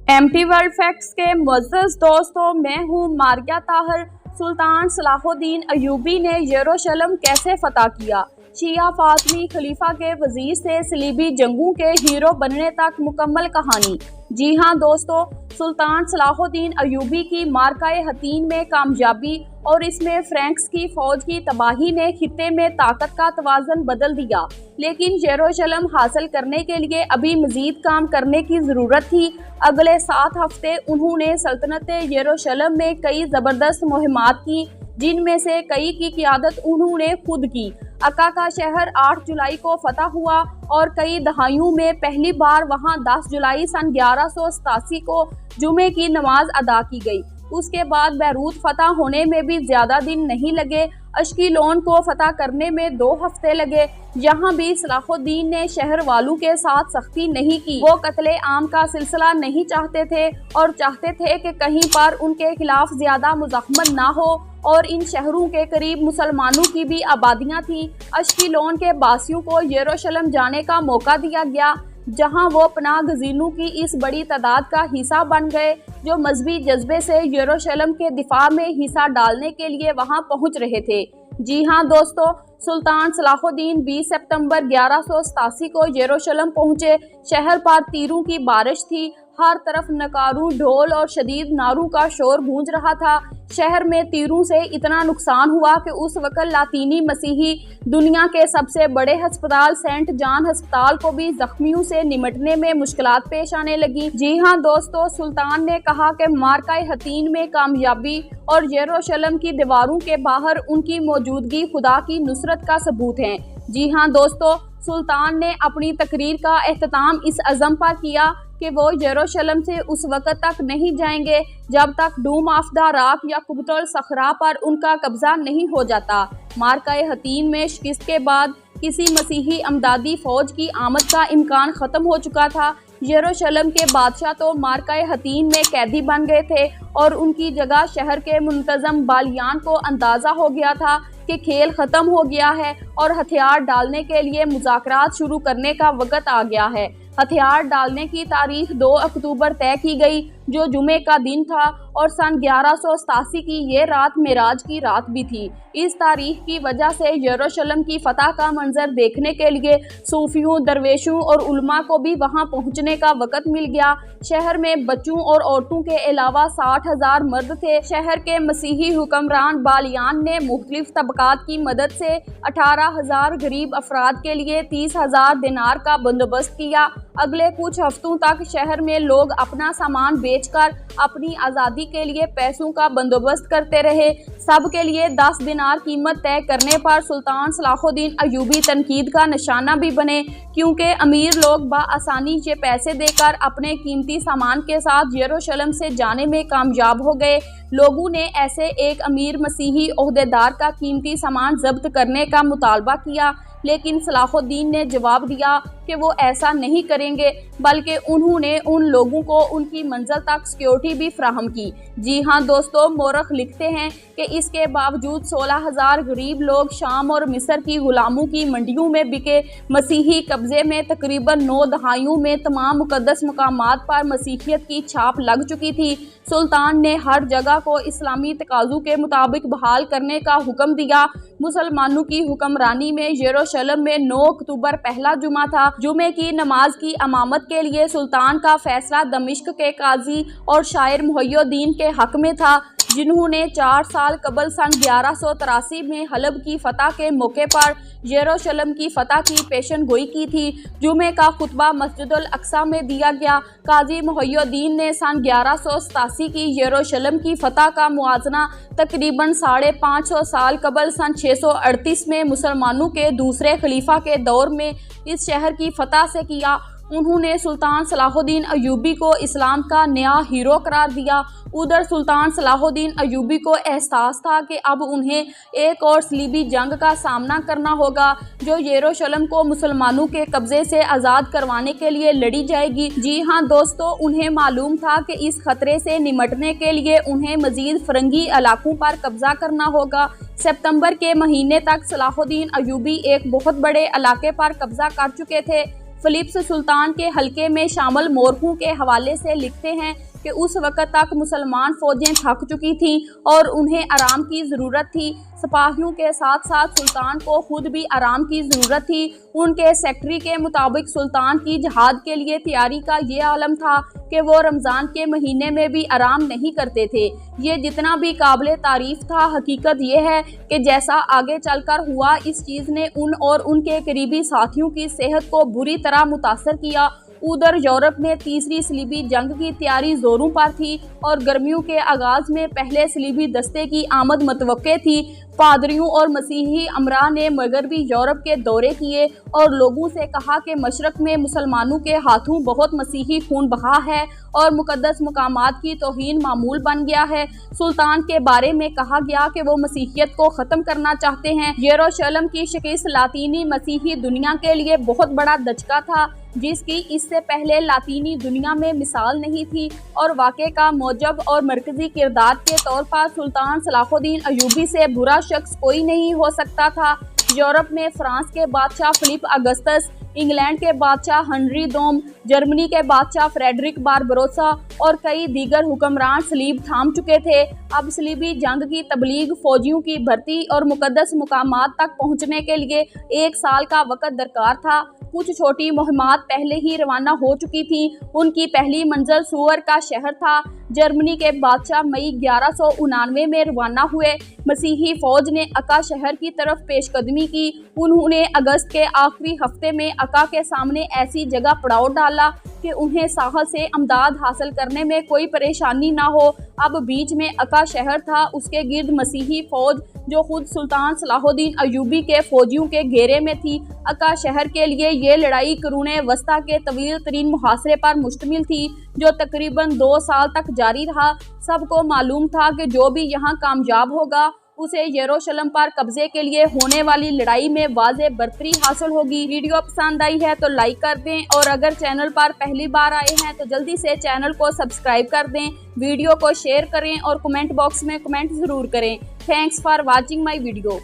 MT world facts के मुअज़्ज़ज़ दोस्तों, मैं हूँ मारिया ताहर। सुल्तान सलाहुद्दीन अय्यूबी ने यरूशलेम कैसे फतह किया? शिया फातमी खलीफा के वजीर से सलीबी जंगों के हीरो बनने तक मुकम्मल कहानी। जी हाँ दोस्तों, सुल्तान सलाहुद्दीन अय्यूबी की मार्काए हतीन में कामयाबी और इसमें फ्रैंक्स की फौज की तबाही ने खित्ते में ताकत का तवाज़न बदल दिया। लेकिन यरूशलेम हासिल करने के लिए अभी मजीद काम करने की ज़रूरत थी। अगले 7 हफ्ते उन्होंने सल्तनत यरूशलेम में कई ज़बरदस्त मुहिमात की, जिनमें से कई की क़ियादत उन्होंने खुद की। अक्का का शहर 8 जुलाई को फतह हुआ और कई दहाइयों में पहली बार वहां 10 जुलाई सन 1187 को जुमे की नमाज अदा की गई। उसके बाद बैरूत फतह होने में भी ज़्यादा दिन नहीं लगे। अश्कीलोन को फतह करने में 2 हफ्ते लगे। यहाँ भी सलाहुद्दीन ने शहर वालों के साथ सख्ती नहीं की। वो कत्ले आम का सिलसिला नहीं चाहते थे और चाहते थे कि कहीं पर उनके खिलाफ ज़्यादा मुज़ाहमत ना हो, और इन शहरों के करीब मुसलमानों की भी आबादियाँ थीं। अश्कीलोन के बासियों को यरूशलेम जाने का मौका दिया गया, जहां वो पनाह गज़ीनों की इस बड़ी तादाद का हिस्सा बन गए, जो मजहबी जज्बे से यरूशलेम के दिफा में हिस्सा डालने के लिए वहां पहुंच रहे थे। जी हाँ दोस्तों, सुल्तान सलाहुद्दीन 20 सितंबर 1187 को यरूशलेम पहुंचे। शहर पर तीरों की बारिश थी। हर तरफ नकारों, ढोल और शदीद नारों का शोर गूंज रहा था। शहर में तीरों से इतना नुकसान हुआ कि उस वक्त लातीनी मसीही दुनिया के सबसे बड़े अस्पताल सेंट जॉन अस्पताल को भी जख्मियों से निमटने में मुश्किलात पेश आने लगी। जी हाँ दोस्तों, सुल्तान ने कहा कि मार्काए हतीन में कामयाबी और यरूशलेम की दीवारों के बाहर उनकी मौजूदगी खुदा की नुसरत का सबूत है। जी हाँ दोस्तों, सुल्तान ने अपनी तकरीर का एहतमाम इस अज़म पर किया कि वो यरूशलेम से उस वक़्त तक नहीं जाएंगे जब तक डूम ऑफ द रॉक या कुबतुल सखरा पर उनका कब्जा नहीं हो जाता। मार्काए हतीन में शिकस्त के बाद किसी मसीही अमदादी फौज की आमद का इम्कान ख़त्म हो चुका था। यरूशलेम के बादशाह तो मार्काए हतीन में कैदी बन गए थे और उनकी जगह शहर के मुंतज़म बालियान को अंदाज़ा हो गया था कि खेल ख़त्म हो गया है और हथियार डालने के लिए मुज़ाकरात शुरू करने का वक़्त आ गया है। हथियार डालने की तारीख 2 अक्टूबर तय की गई, जो जुमे का दिन था, और सन 1187 की ये रात मेराज की रात भी थी। इस तारीख की वजह से यरूशलेम की फतह का मंजर देखने के लिए सूफियों, दरवेशों और उलमा को भी वहां पहुंचने का वक़्त मिल गया। शहर में बच्चों और औरतों के अलावा 60,000 मर्द थे। शहर के मसीही हुक्मरान बालियान ने मुख्तलिफ तबकात की मदद से 18,000 गरीब अफराद के लिए 30,000 दिनार का बंदोबस्त किया। अगले कुछ हफ्तों तक शहर में लोग अपना सामान बेचकर अपनी आज़ादी के लिए पैसों का बंदोबस्त करते रहे। सब के लिए 10 दिनार कीमत तय करने पर सुल्तान सलाहुद्दीन अय्यूबी तनकीद का निशाना भी बने, क्योंकि अमीर लोग बआसानी ये पैसे देकर अपने कीमती सामान के साथ यरूशलेम से जाने में कामयाब हो गए। लोगों ने ऐसे एक अमीर मसीही ओहदेदार का कीमती सामान जब्त करने का मुतालबा किया, लेकिन सलाहुद्दीन ने जवाब दिया कि वो ऐसा नहीं करेंगे, बल्कि उन्होंने उन लोगों को उनकी मंजिल तक सिक्योरिटी भी फ्राहम की। जी हाँ दोस्तों, मोरख लिखते हैं कि इसके बावजूद 16,000 गरीब लोग शाम और मिस्र की गुलामों की मंडियों में बिके। मसीही कब्जे में तकरीबन 9 दहाइयों में तमाम मुकद्दस मकामात पर मसीहियत की छाप लग चुकी थी। सुल्तान ने हर जगह को इस्लामी तकाज़ों के मुताबिक बहाल करने का हुक्म दिया। मुसलमानों की हुक्मरानी में यरूशलेम में 9 अक्टूबर पहला जुमा था। जुमे की नमाज की इमामत के लिए सुल्तान का फैसला दमिश्क के काजी और शायर मुहय्यिद्दीन के हक में था, जिन्होंने 4 साल कबल सन 1183 में हलब की फतह के मौके पर यरूशलेम की फतह की पेशन गोई की थी। जुमे का खुतबा मस्जिदुल अक्सा में दिया गया। काजी मुहय्यिद्दीन ने सन 1187 की यरूशलेम की फतह का मुआजना तकरीबन 550 साल कबल सन 638 में मुसलमानों के दूसरे खलीफा के दौर में इस शहर की फतह से किया। उन्होंने सुल्तान सलाहुद्दीन अय्यूबी को इस्लाम का नया हीरो करार दिया। उधर सुल्तान सलाहुद्दीन अय्यूबी को एहसास था कि अब उन्हें एक और सलीबी जंग का सामना करना होगा, जो यरूशलेम को मुसलमानों के कब्जे से आज़ाद करवाने के लिए लड़ी जाएगी। जी हाँ दोस्तों, उन्हें मालूम था कि इस खतरे से निमटने के लिए उन्हें मज़ीद फ़रंगी इलाकों पर कब्जा करना होगा। सितंबर के महीने तक सलाहुद्दीन अय्यूबी एक बहुत बड़े इलाके पर कब्जा कर चुके थे। फिलिप्स सुल्तान के हल्के में शामिल मोरखों के हवाले से लिखते हैं कि उस वक़्त तक मुसलमान फ़ौजें थक चुकी थीं और उन्हें आराम की ज़रूरत थी। सिपाहियों के साथ साथ सुल्तान को खुद भी आराम की ज़रूरत थी। उनके सेक्रेटरी के मुताबिक सुल्तान की जहाद के लिए तैयारी का ये आलम था कि वो रमज़ान के महीने में भी आराम नहीं करते थे। ये जितना भी काबिल तारीफ़ था, हकीकत ये है कि जैसा आगे चलकर हुआ, इस चीज़ ने उन और उनके करीबी साथियों की सेहत को बुरी तरह मुतासर किया। उधर यूरोप में तीसरी सलीबी जंग की तैयारी जोरों पर थी और गर्मियों के आगाज़ में पहले सलीबी दस्ते की आमद मतवक्के थी। पादरियों और मसीही अमरा ने मगरबी यूरोप के दौरे किए और लोगों से कहा कि मशरक़ में मुसलमानों के हाथों बहुत मसीही खून बहा है और मुक़द्दस मकामात की तौहीन मामूल बन गया है। सुल्तान के बारे में कहा गया कि वो मसीहियत को ख़त्म करना चाहते हैं। यरूशलेम की शिकस्त लातीनी मसीही दुनिया के लिए बहुत बड़ा दचका था, जिसकी इससे पहले लातीनी दुनिया में मिसाल नहीं थी और वाक़े का मौजब और मरकज़ी किरदार के तौर पर सुल्तान सलाहुद्दीन अयूबी से बुरा शख्स कोई नहीं हो सकता था। यूरोप में फ्रांस के बादशाह फिलिप अगस्तस, इंग्लैंड के बादशाह हेनरी दोम, जर्मनी के बादशाह फ्रेडरिक बारबरोसा और कई दीगर हुक्मरान सलीब थाम चुके थे। अब सलीबी जंग की तबलीग, फौजियों की भर्ती और मुक़द्दस मुकामात तक पहुंचने के लिए 1 साल का वक़्त दरकार था। कुछ छोटी मुहिमात पहले ही रवाना हो चुकी थी। उनकी पहली मंजिल सूअर का शहर था। जर्मनी के बादशाह मई 1199 में रवाना हुए। मसीही फौज ने अक्का शहर की तरफ पेशकदमी की। उन्होंने अगस्त के आखिरी हफ्ते में अक्का के सामने ऐसी जगह पड़ाव डाला कि उन्हें साहल से अमदाद हासिल करने में कोई परेशानी ना हो। अब बीच में अक्का शहर था, उसके गिर्द मसीही फौज जो खुद सुल्तान सलाहुद्दीन अयूबी के फौजियों के घेरे में थी। अक्का शहर के लिए ये लड़ाई कुरूने वस्ता के तवील तरीन मुहासरे पर मुश्तमिल थी, जो तकरीबन 2 साल तक जारी रहा। सबको मालूम था कि जो भी यहाँ कामयाब होगा, उसे यरूशलेम पर कब्जे के लिए होने वाली लड़ाई में वाज़े बरतरी हासिल होगी। वीडियो पसंद आई है तो लाइक कर दें और अगर चैनल पर पहली बार आए हैं तो जल्दी से चैनल को सब्सक्राइब कर दें। वीडियो को शेयर करें और कमेंट बॉक्स में कमेंट ज़रूर करें। Thanks for watching my video.